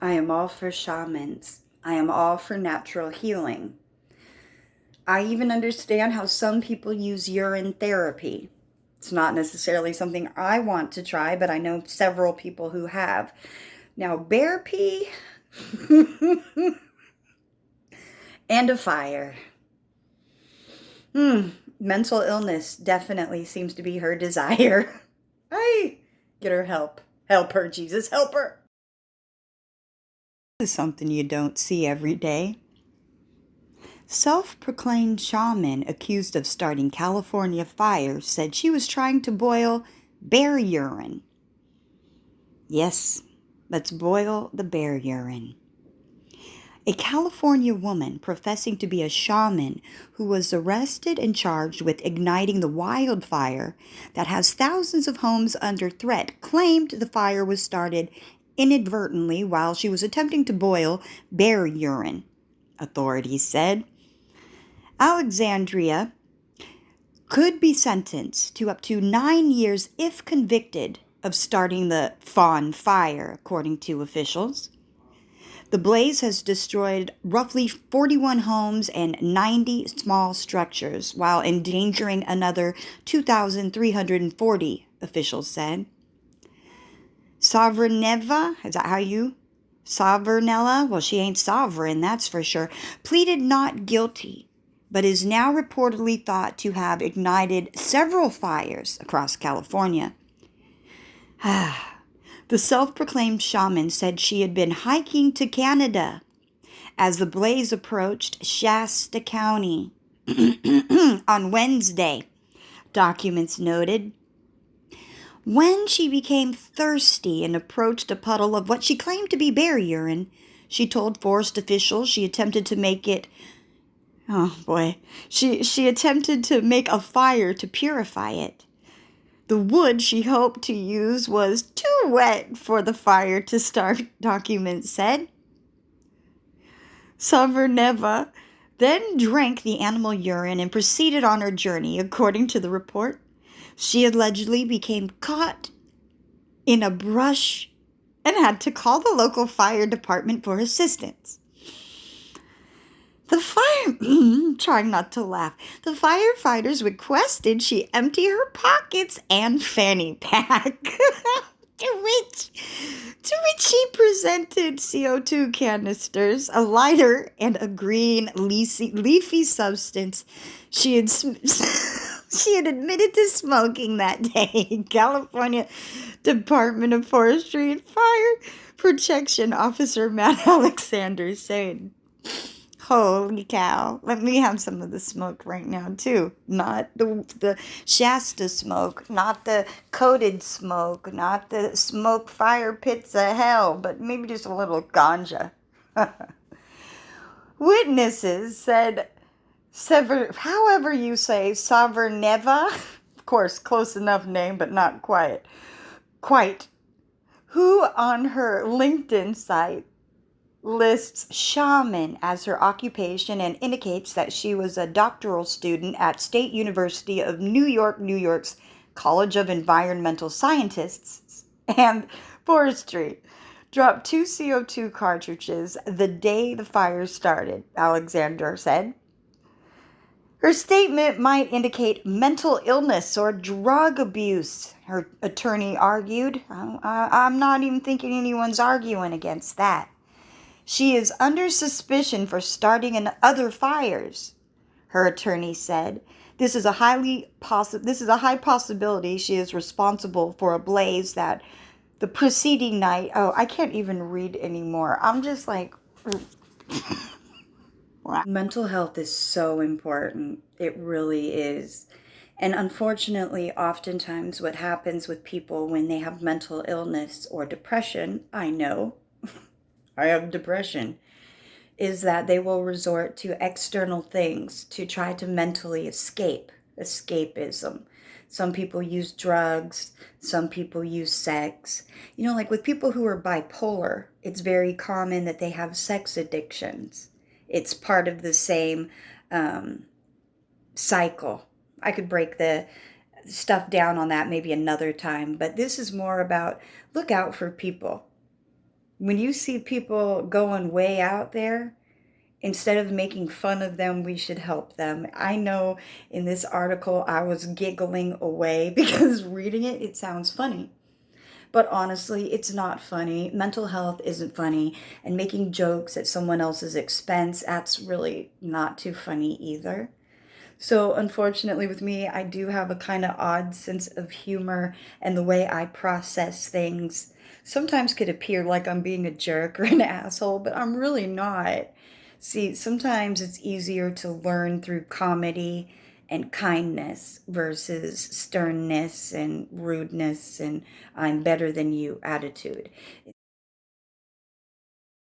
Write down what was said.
I am all for shamans. I am all for natural healing. I even understand how some people use urine therapy. It's not necessarily something I want to try, but I know several people who have. Now, bear pee and a fire. Mental illness definitely seems to be her desire. I get her help. Help her, Jesus, help her. This is something you don't see every day. Self-proclaimed shaman accused of starting California fires said she was trying to boil bear urine. Yes, let's boil the bear urine. A California woman professing to be a shaman who was arrested and charged with igniting the wildfire that has thousands of homes under threat claimed the fire was started inadvertently while she was attempting to boil bear urine, authorities said. Alexandria could be sentenced to up to 9 years if convicted of starting the fawn fire, according to officials. The blaze has destroyed roughly 41 homes and 90 small structures, while endangering another 2,340, officials said. Sovereigneva, is that how you? Sovereignella? Well, she ain't sovereign, that's for sure. Pleaded not guilty, but is now reportedly thought to have ignited several fires across California. The self-proclaimed shaman said she had been hiking to Canada as the blaze approached Shasta County on Wednesday, documents noted. When she became thirsty and approached a puddle of what she claimed to be bear urine, she told forest officials she attempted to make it She attempted to make a fire to purify it. The wood she hoped to use was too wet for the fire to start, documents said. Sovereigneva then drank the animal urine and proceeded on her journey, according to the report. She allegedly became caught in a brush and had to call the local fire department for assistance. Trying not to laugh. The firefighters requested she empty her pockets and fanny pack. to which she presented CO2 canisters, a lighter, and a green leafy substance she had she had admitted to smoking that day. California Department of Forestry and Fire Protection Officer Matt Alexander said. Holy cow. Let me have some of the smoke right now, too. Not the Shasta smoke, not the coated smoke, not the smoke fire pits of hell, but maybe just a little ganja. Witnesses said, however you say, Sovereigneva, of course, close enough name, but not quite, who on her LinkedIn site lists shaman as her occupation and indicates that she was a doctoral student at State University of New York's College of Environmental Scientists and Forestry, dropped 2 CO2 cartridges the day the fire started, Alexander said. Her statement might indicate mental illness or drug abuse, her attorney argued. I'm not even thinking anyone's arguing against that. She is under suspicion for starting in other fires, her attorney said. This is a high possibility she is responsible for a blaze that the preceding night. Oh, I can't even read anymore. I'm just like. Mental health is so important. It really is. And unfortunately, oftentimes what happens with people when they have mental illness or depression, I know, I have depression, is that they will resort to external things to try to mentally escapism. Some people use drugs, some people use sex. You know, like with people who are bipolar, it's very common that they have sex addictions. It's part of the same cycle. I could break the stuff down on that maybe another time, but this is more about look out for people. When you see people going way out there, instead of making fun of them, we should help them. I know in this article I was giggling away because reading it, it sounds funny. But honestly, it's not funny. Mental health isn't funny. And making jokes at someone else's expense, that's really not too funny either. So, unfortunately, with me, I do have a kind of odd sense of humor, and the way I process things sometimes could appear like I'm being a jerk or an asshole, but I'm really not. See, sometimes it's easier to learn through comedy and kindness versus sternness and rudeness and I'm better than you attitude.